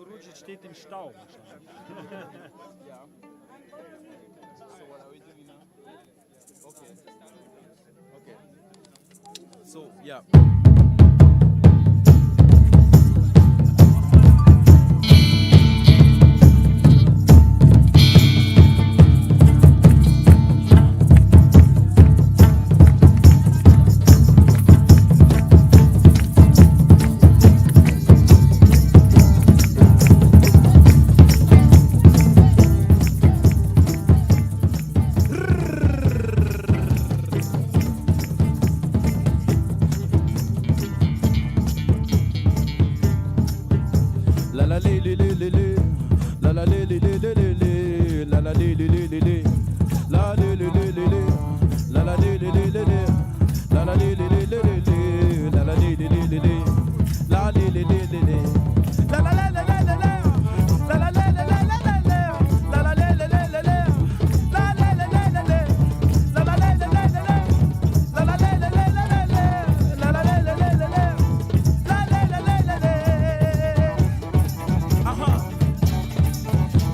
ausgerutscht, steht im Stau. Ja. So, what are we doing now? Okay. Okay. So, yeah.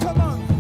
Come on.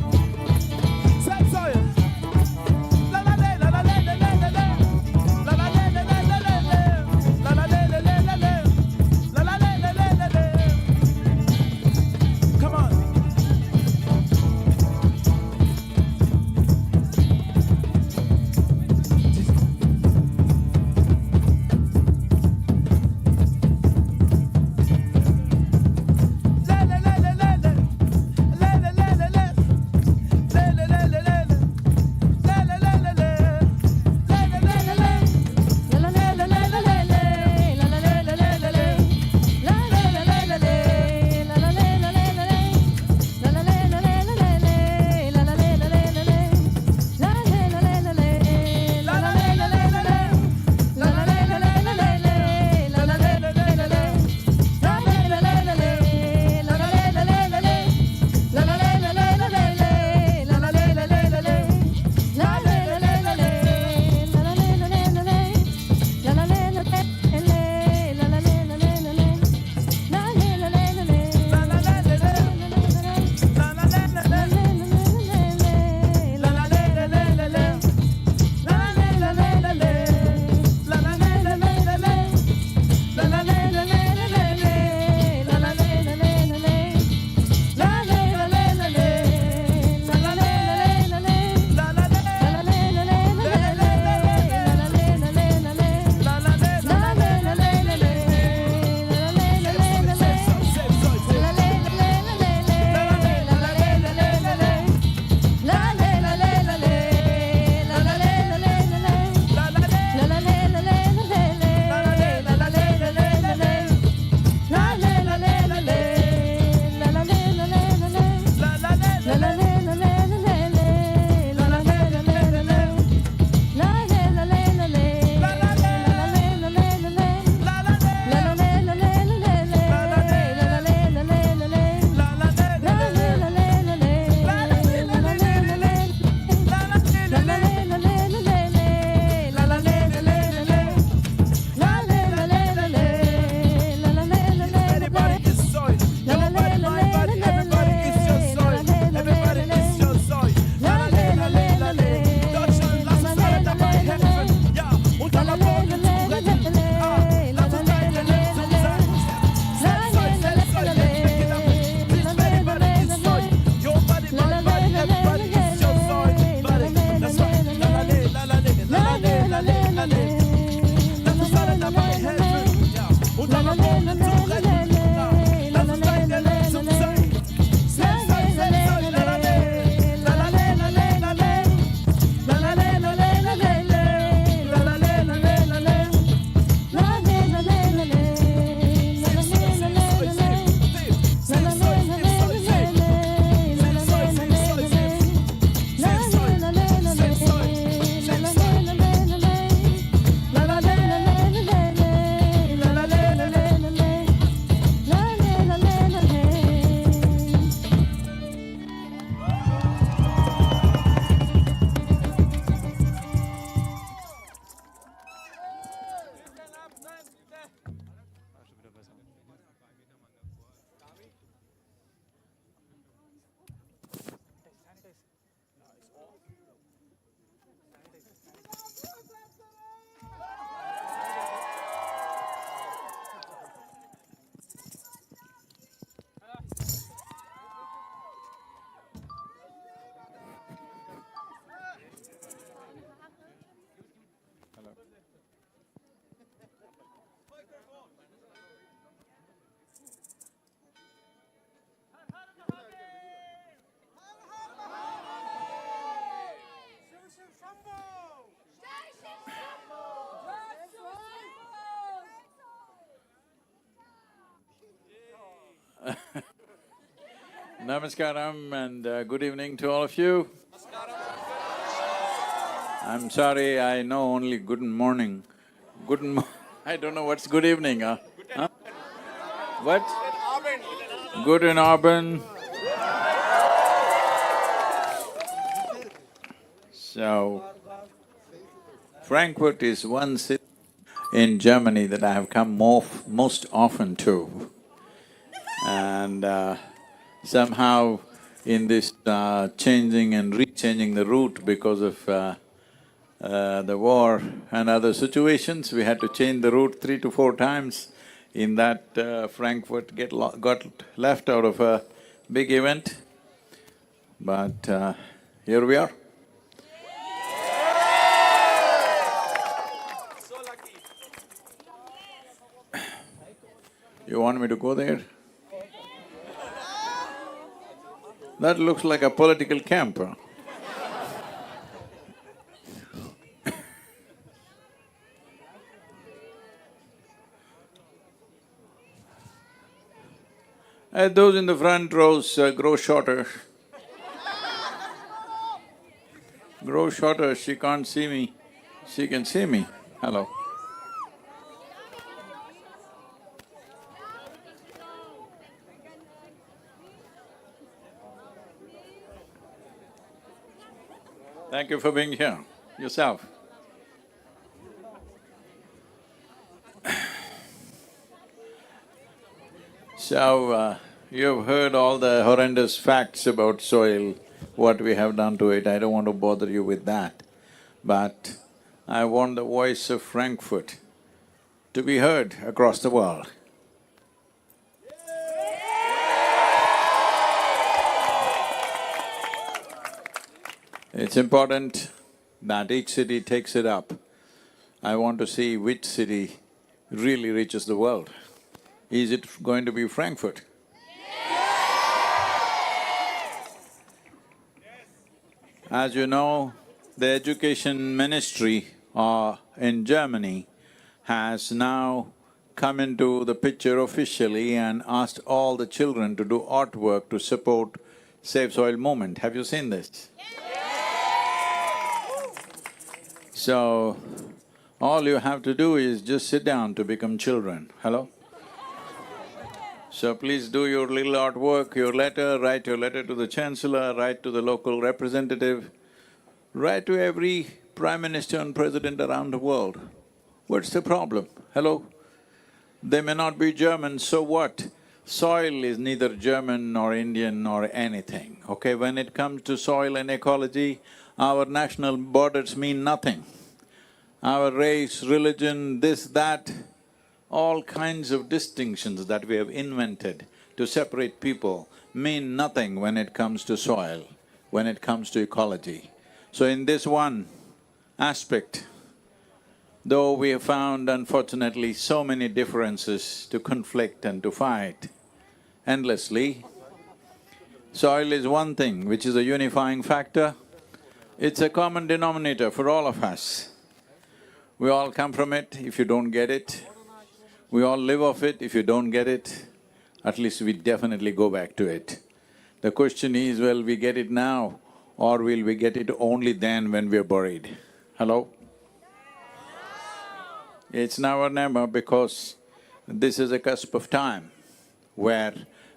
Namaskaram and good evening to all of you. I'm sorry, I know only good morning. I don't know what's good evening, huh? Huh? What? Good in Auburn. So, Frankfurt is one city in Germany that I have come most often to. And somehow in this changing and rechanging the route because of the war and other situations, we had to change the route 3 to 4 times. In that, Frankfurt got left out of a big event, but here we are. You want me to go there? That looks like a political camp, huh? Those in the front rows grow shorter. Grow shorter, she can't see me, she can see me. Hello. Thank you for being here, yourself. So, you've heard all the horrendous facts about soil, what we have done to it, I don't want to bother you with that. But I want the voice of Frankfurt to be heard across the world. It's important that each city takes it up. I want to see which city really reaches the world. Is it going to be Frankfurt? As you know, the education ministry in Germany has now come into the picture officially and asked all the children to do artwork to support Save Soil movement. Have you seen this? So, all you have to do is just sit down to become children. Hello? So please do your little artwork, your letter, write your letter to the chancellor, write to the local representative, write to every prime minister and president around the world. What's the problem? Hello? They may not be German, so what? Soil is neither German nor Indian nor anything, okay? When it comes to soil and ecology, our national borders mean nothing. Our race, religion, this, that, all kinds of distinctions that we have invented to separate people mean nothing when it comes to soil, when it comes to ecology. So in this one aspect, though we have found unfortunately so many differences to conflict and to fight endlessly, soil is one thing which is a unifying factor. It's a common denominator for all of us. We all come from it. If you don't get it, we all live off it. If you don't get it, at least we definitely go back to it. The question is, will we get it now or will we get it only then when we're buried? Hello? It's now or never, because this is a cusp of time where,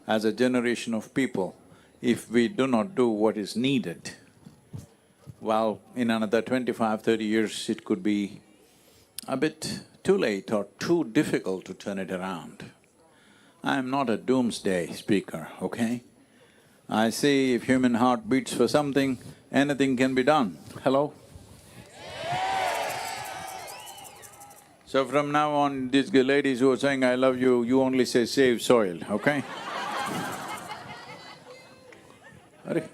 as a generation of people, if we do not do what is needed, well, in another 25, 30 years it could be a bit too late or too difficult to turn it around. I am not a doomsday speaker, okay? I say if human heart beats for something, anything can be done. Hello? So from now on, these ladies who are saying, "I love you," you only say, "Save soil," okay? Arey.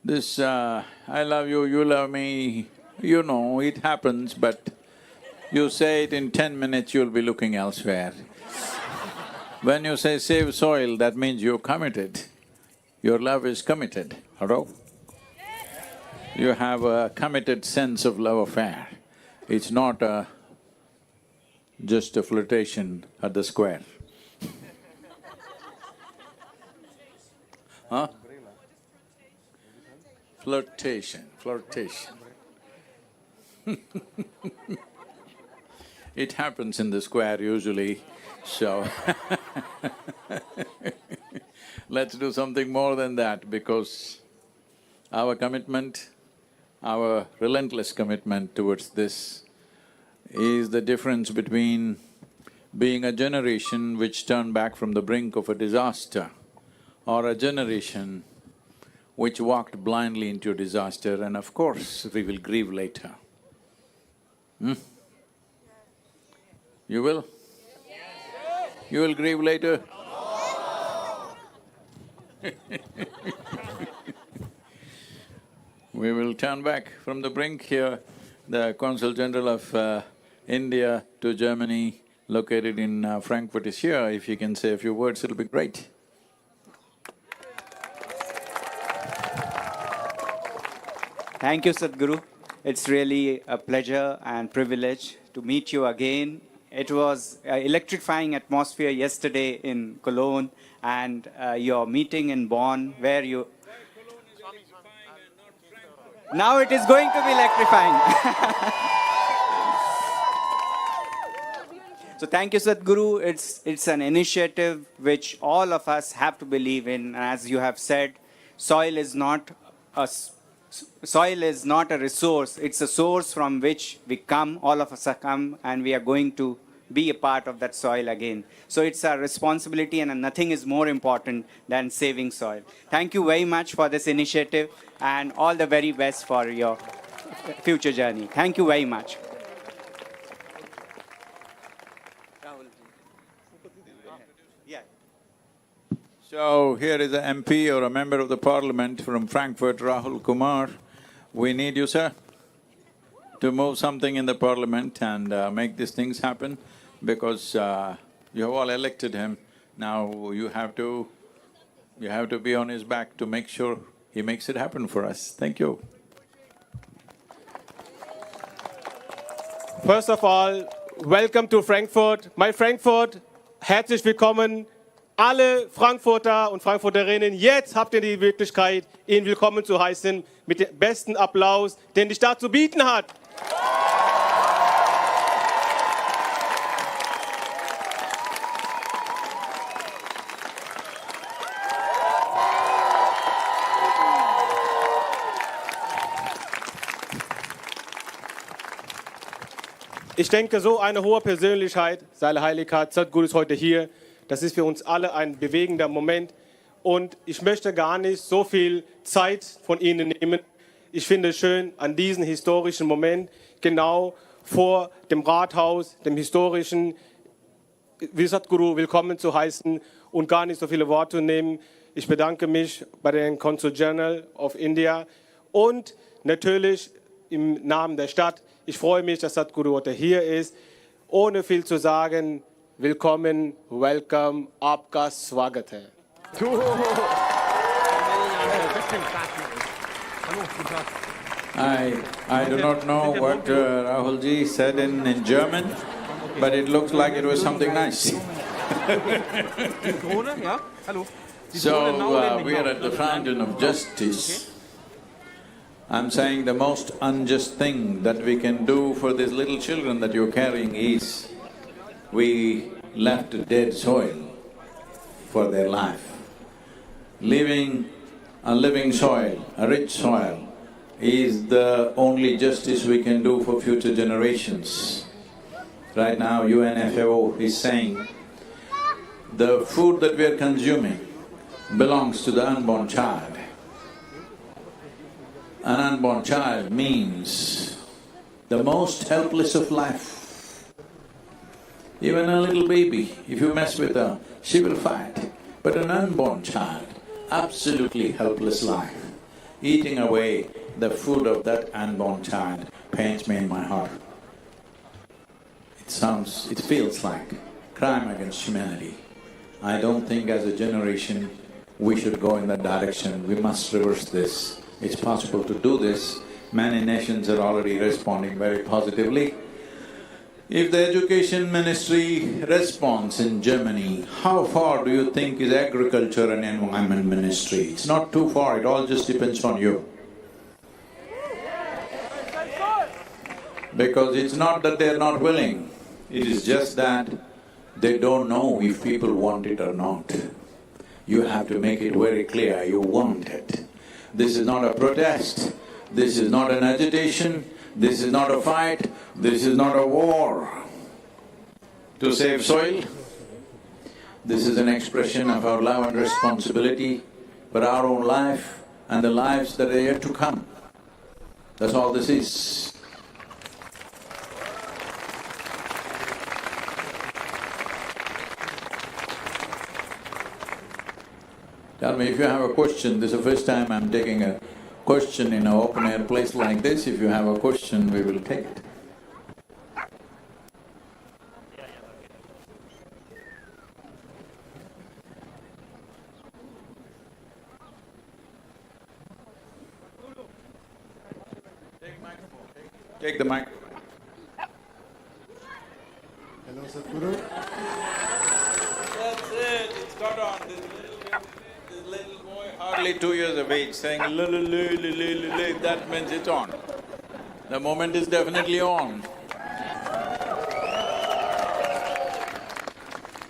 This I love you, you love me, you know, it happens, but you say it in 10 minutes, you'll be looking elsewhere. When you say save soil, that means you're committed. Your love is committed, hello? You have a committed sense of love affair. It's not a just a flirtation at the square. Huh? Flirtation. It happens in the square usually, so let's do something more than that, because our commitment, our relentless commitment towards this is the difference between being a generation which turned back from the brink of a disaster, or a generation which walked blindly into disaster, and of course we will grieve later. You will? You will grieve later? We will turn back from the brink here. The Consul General of India to Germany, located in Frankfurt, is here. If you can say a few words, it'll be great. Thank you, Sadhguru. It's really a pleasure and privilege to meet you again. It was an electrifying atmosphere yesterday in Cologne, and your meeting in Bonn, where you… Now it is going to be electrifying. So thank you, Sadhguru. It's an initiative which all of us have to believe in. As you have said, soil is not a resource, it's a source from which we come, all of us are come, and we are going to be a part of that soil again. So it's our responsibility, and nothing is more important than saving soil. Thank you very much for this initiative, and all the very best for your future journey. Thank you very much. So, here is an MP or a member of the parliament from Frankfurt, Rahul Kumar. We need you, sir, to move something in the parliament and make these things happen, because you have all elected him. Now you have to be on his back to make sure he makes it happen for us. Thank you. First of all, welcome to Frankfurt. My Frankfurt, herzlich willkommen. Alle Frankfurter und Frankfurterinnen, jetzt habt ihr die Möglichkeit, ihn willkommen zu heißen mit dem besten Applaus, den die Stadt zu bieten hat. Ich denke, so eine hohe Persönlichkeit, seine Heiligkeit, Sadhguru ist heute hier. Das ist für uns alle ein bewegender Moment, und ich möchte gar nicht so viel Zeit von Ihnen nehmen. Ich finde es schön, an diesem historischen Moment, genau vor dem Rathaus, dem historischen, wie Sadhguru willkommen zu heißen und gar nicht so viele Worte zu nehmen. Ich bedanke mich bei den Consul General of India und natürlich im Namen der Stadt. Ich freue mich, dass Sadhguru heute hier ist. Ohne viel zu sagen, willkommen, welcome, aapka swagat hai. I do not know what Rahulji said in German, but it looks like it was something nice. So, we are at the fountain of justice. I'm saying the most unjust thing that we can do for these little children that you're carrying is, we left dead soil for their life. Leaving a living soil, a rich soil, is the only justice we can do for future generations. Right now, UNFAO is saying the food that we are consuming belongs to the unborn child. An unborn child means the most helpless of life. Even a little baby, if you mess with her, she will fight. But an unborn child, absolutely helpless life. Eating away the food of that unborn child pains me in my heart. It feels like crime against humanity. I don't think as a generation we should go in that direction. We must reverse this. It's possible to do this. Many nations are already responding very positively. If the education ministry response in Germany, how far do you think is agriculture and environment ministry? It's not too far, it all just depends on you. Because it's not that they're not willing, it is just that they don't know if people want it or not. You have to make it very clear, you want it. This is not a protest, this is not an agitation, this is not a fight, this is not a war to save soil. This is an expression of our love and responsibility for our own life and the lives that are yet to come. That's all this is. Tell me if you have a question. This is the first time I'm taking a question in an open-air place like this. If you have a question, we will take it. Take the microphone. Hello, Sadhguru. That's it, it's got on. This little boy, hardly 2 years of age, saying that means it's on. The moment is definitely on.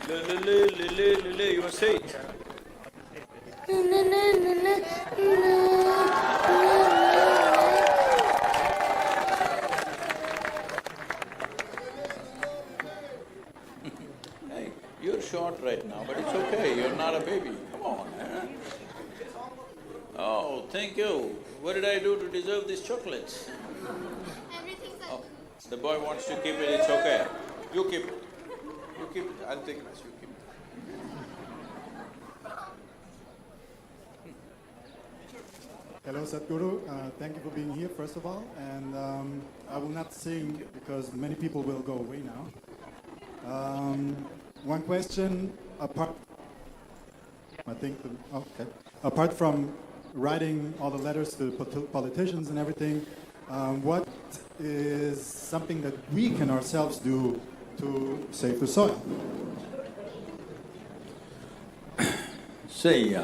You must say it. Hey, you're short right now, but it's okay, you're not a baby. Come on, man. Oh, thank you. What did I do to deserve these chocolates? Oh, the boy wants to keep it, it's okay. You keep it. You keep it, I'll take this, you keep it. Hello, Sadhguru. Thank you for being here, first of all. And I will not sing because many people will go away now. One question, apart from writing all the letters to politicians and everything, what is something that we can ourselves do to save the soil? See,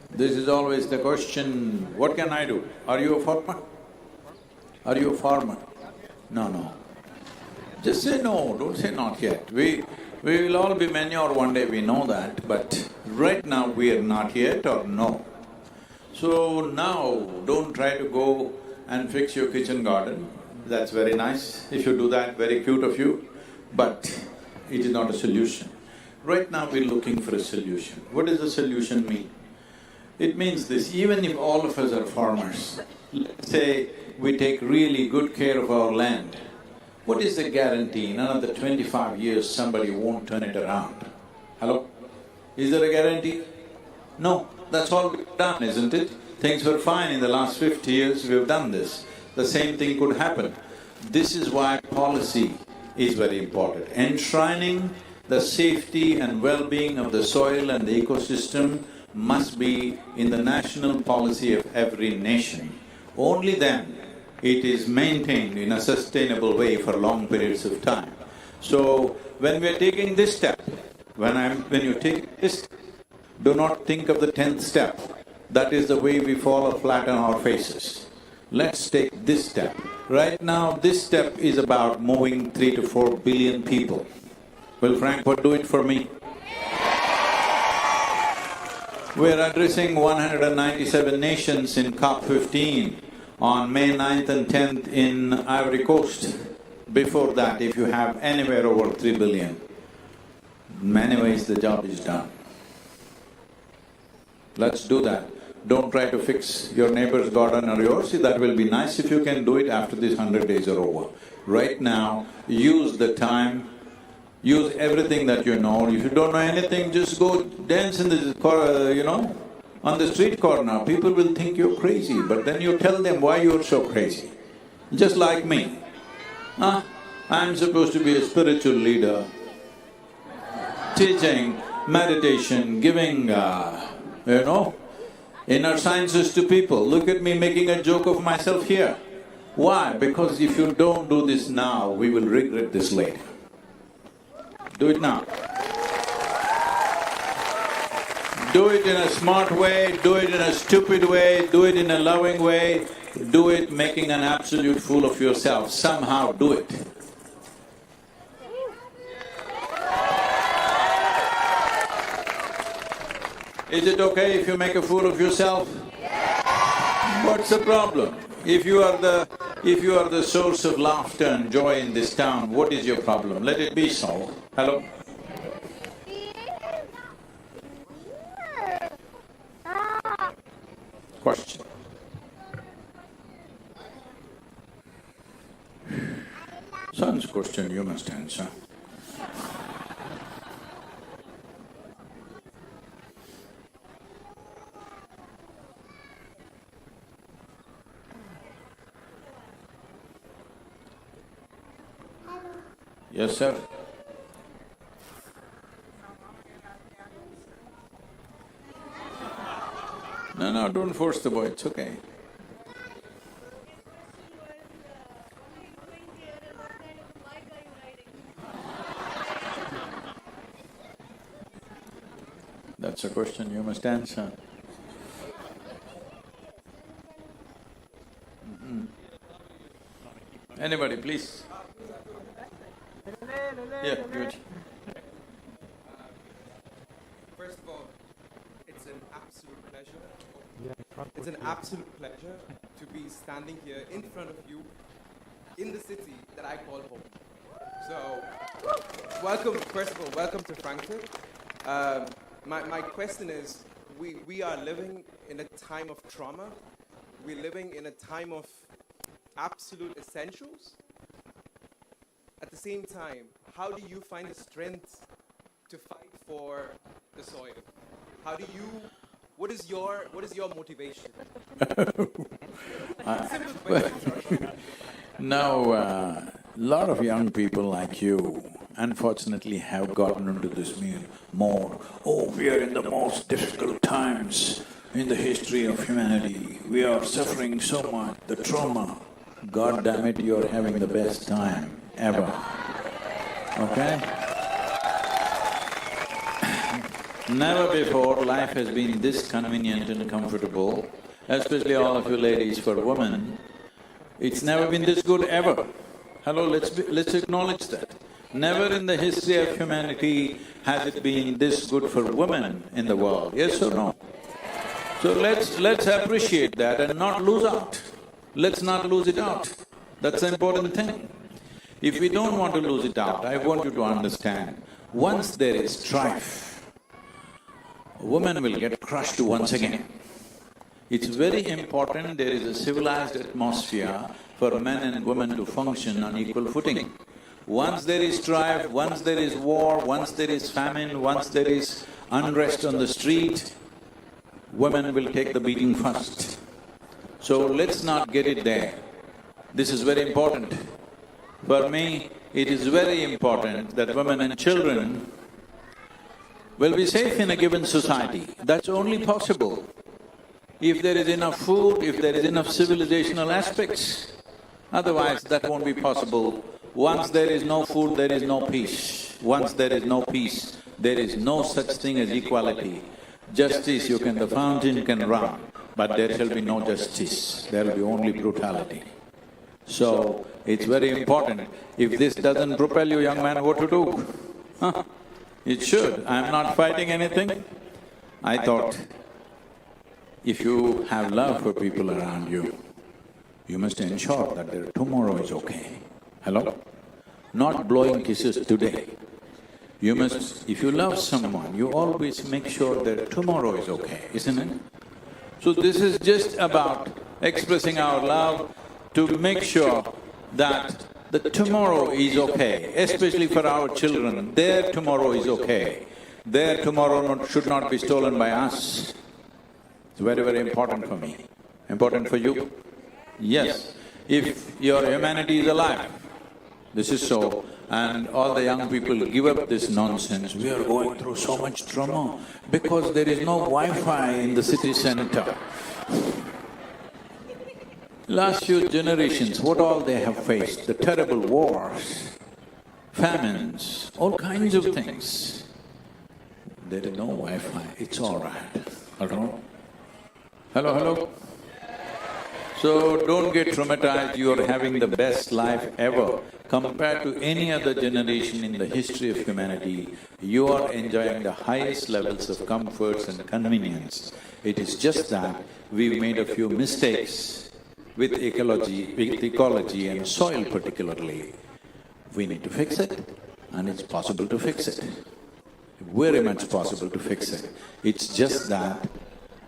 this is always the question, what can I do? Are you a farmer? Are you a farmer? No. Just say no, don't say not yet. We will all be manure one day, we know that, but right now we are not yet or no. So now, don't try to go and fix your kitchen garden. That's very nice. If you do that, very cute of you, but it is not a solution. Right now we're looking for a solution. What does the solution mean? It means this, even if all of us are farmers, let's say we take really good care of our land, what is the guarantee in another 25 years somebody won't turn it around? Hello? Is there a guarantee? No, that's all we've done, isn't it? Things were fine in the last 50 years, we've done this. The same thing could happen. This is why policy is very important. Enshrining the safety and well-being of the soil and the ecosystem must be in the national policy of every nation. Only then it is maintained in a sustainable way for long periods of time. So, when we're taking this step, when you take this, do not think of the 10th step. That is the way we fall flat on our faces. Let's take this step. Right now, this step is about moving 3 to 4 billion people. Will Frankfurt do it for me? We're addressing 197 nations in COP15 on May 9th and 10th in Ivory Coast. Before that, if you have anywhere over 3 billion, in many ways the job is done. Let's do that. Don't try to fix your neighbor's garden or yours. That will be nice if you can do it after these 100 days are over. Right now, use the time, use everything that you know. If you don't know anything, just go dance in the on the street corner. People will think you're crazy, but then you tell them why you're so crazy. Just like me. I'm supposed to be a spiritual leader, teaching, meditation, giving, inner sciences to people. Look at me making a joke of myself here. Why? Because if you don't do this now, we will regret this later. Do it now. Do it in a smart way, do it in a stupid way, do it in a loving way, do it making an absolute fool of yourself. Somehow do it. Is it okay if you make a fool of yourself? What's the problem? If you are the source of laughter and joy in this town, what is your problem? Let it be so. Hello? Question. Son's question you must answer. Yes, sir. No, don't force the boy, it's okay. That's a question you must answer. Anybody, please. Yeah, good. First of all, it's an absolute pleasure. It's an absolute pleasure to be standing here in front of you in the city that I call home. So, welcome, first of all, welcome to Frankfurt. My question is, we are living in a time of trauma. We're living in a time of absolute essentials. At the same time, how do you find the strength to fight for the soil? What is your motivation? Simple question. Now, lot of young people like you unfortunately have gotten into this more, oh, we are in the most difficult times in the history of humanity, we are suffering so much, the trauma. God damn it, you're having the best time ever, okay? Never before life has been this convenient and comfortable, especially all of you ladies for women. It's never been this good ever. Hello, let's acknowledge that. Never in the history of humanity has it been this good for women in the world, yes or no? So let's appreciate that and not lose out. Let's not lose it out. That's the important thing. If we don't want to lose it out, I want you to understand, once there is strife, women will get crushed once again. It's very important there is a civilized atmosphere for men and women to function on equal footing. Once there is strife, once there is war, once there is famine, once there is unrest on the street, women will take the beating first. So let's not get it there. This is very important. For me, it is very important that women and children will be safe in a given society. That's only possible if there is enough food, if there is enough civilizational aspects. Otherwise, that won't be possible. Once there is no food, there is no peace. Once there is no peace, there is no such thing as equality. Justice, the fountain can run, but there shall be no justice, there will be only brutality. So, it's very important. If this doesn't propel you, young man, what to do? Huh? It should. I'm not fighting anything. I thought, if you have love for people around you, you must ensure that their tomorrow is okay. Hello? Not blowing kisses today. You must… if you love someone, you always make sure their tomorrow is okay, isn't it? So this is just about expressing our love to make sure that the tomorrow is okay, especially for our children, their tomorrow is okay. Their tomorrow should not be stolen by us. It's very, very important for me. Important for you? Yes. If your humanity is alive, this is so, and all the young people give up this nonsense, we are going through so much trauma because there is no Wi-Fi in the city center. Last few generations, what all they have faced, the terrible wars, famines, all kinds of things. There is no Wi-Fi, it's all right. Hello? Hello, hello? So don't get traumatized, you are having the best life ever. Compared to any other generation in the history of humanity, you are enjoying the highest levels of comforts and convenience. It is just that we've made a few mistakes with ecology and soil particularly. We need to fix it, and it's possible to fix it. Very much possible to fix it. It's just that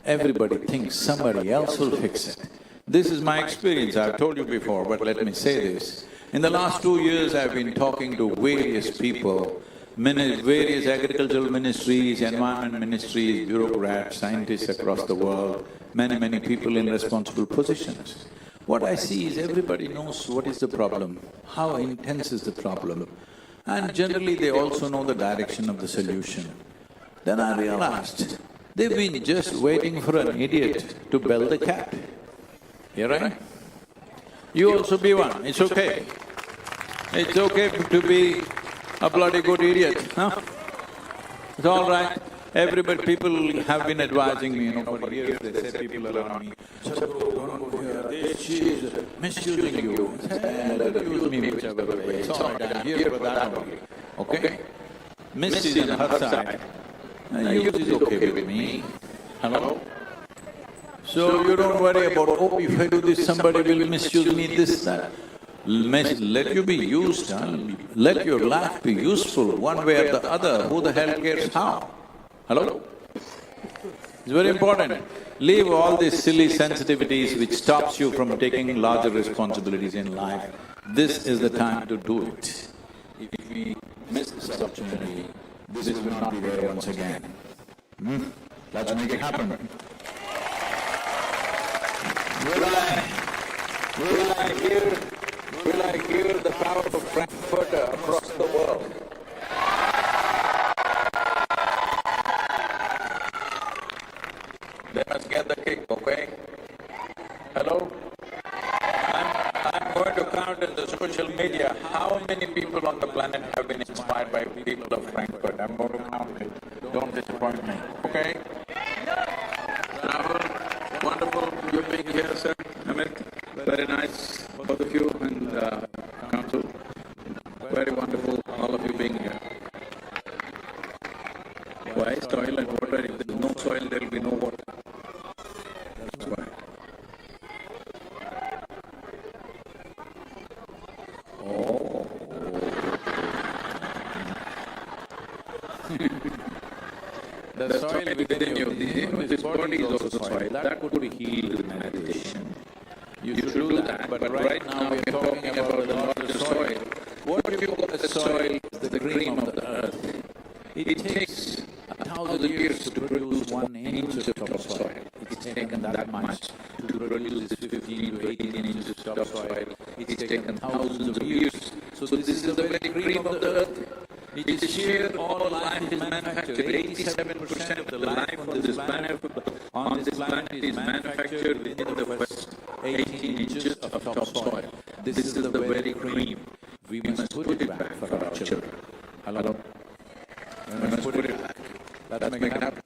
everybody thinks somebody else will fix it. This is my experience, I've told you before, but let me say this. In the last 2 years, I've been talking to various people, various agricultural ministries, environment ministries, bureaucrats, scientists across the world, many people in responsible positions. What I see is everybody knows what is the problem, how intense is the problem, and generally they also know the direction of the solution. Then I realized, they've been just waiting for an idiot to bell the cat. You right? You also be one, it's okay. It's okay to be a bloody good idiot, huh? It's all right. Everybody, people have been advising me, for years they say people around me, Sadhguru, don't go here, she is misusing you. Let her use me whichever way, it's all right, I'm here for that only, okay? Miss is on her side, use is okay with me. Hello? So you don't worry about, oh, if I do this, somebody will misuse me, this, that. Let you be used, huh? Let your life be useful one way or the other, who the hell cares how? Hello? It's very important. Leave all these silly sensitivities which stops you from taking larger responsibilities in life. This is the time to do it. If we miss this opportunity, this will not be there once again. Let's make it happen. Will I hear the power of Frankfurt across the world? They must get the kick, okay? Hello? I'm going to count in the social media how many people on the planet have been inspired by people of Frankfurt. I'm going to count it. Don't disappoint me, okay? Rahul, wonderful you being here, sir. Amit, very nice, both of you, and Consul. Very wonderful, all of you being here. Why? Soil and water. If there is no soil, there will be no water. That's why. Oh. The soil within you, this body is also soil. That could be healed with meditation. You should do that, but right now we are talking about the larger soil. What do you call the soil? The cream of the earth. It takes 1,000 years to produce 1 inch of topsoil. It's taken that much to produce this 15 to 18 inches of topsoil. It's taken thousands of years. So this is the very cream of the earth. It is sheer, all life is manufactured. 87% of the life on this planet is manufactured within the first 18 inches of topsoil. This is the very cream. We must put it back for our children. Hello? We must put it back. Let's make it happen.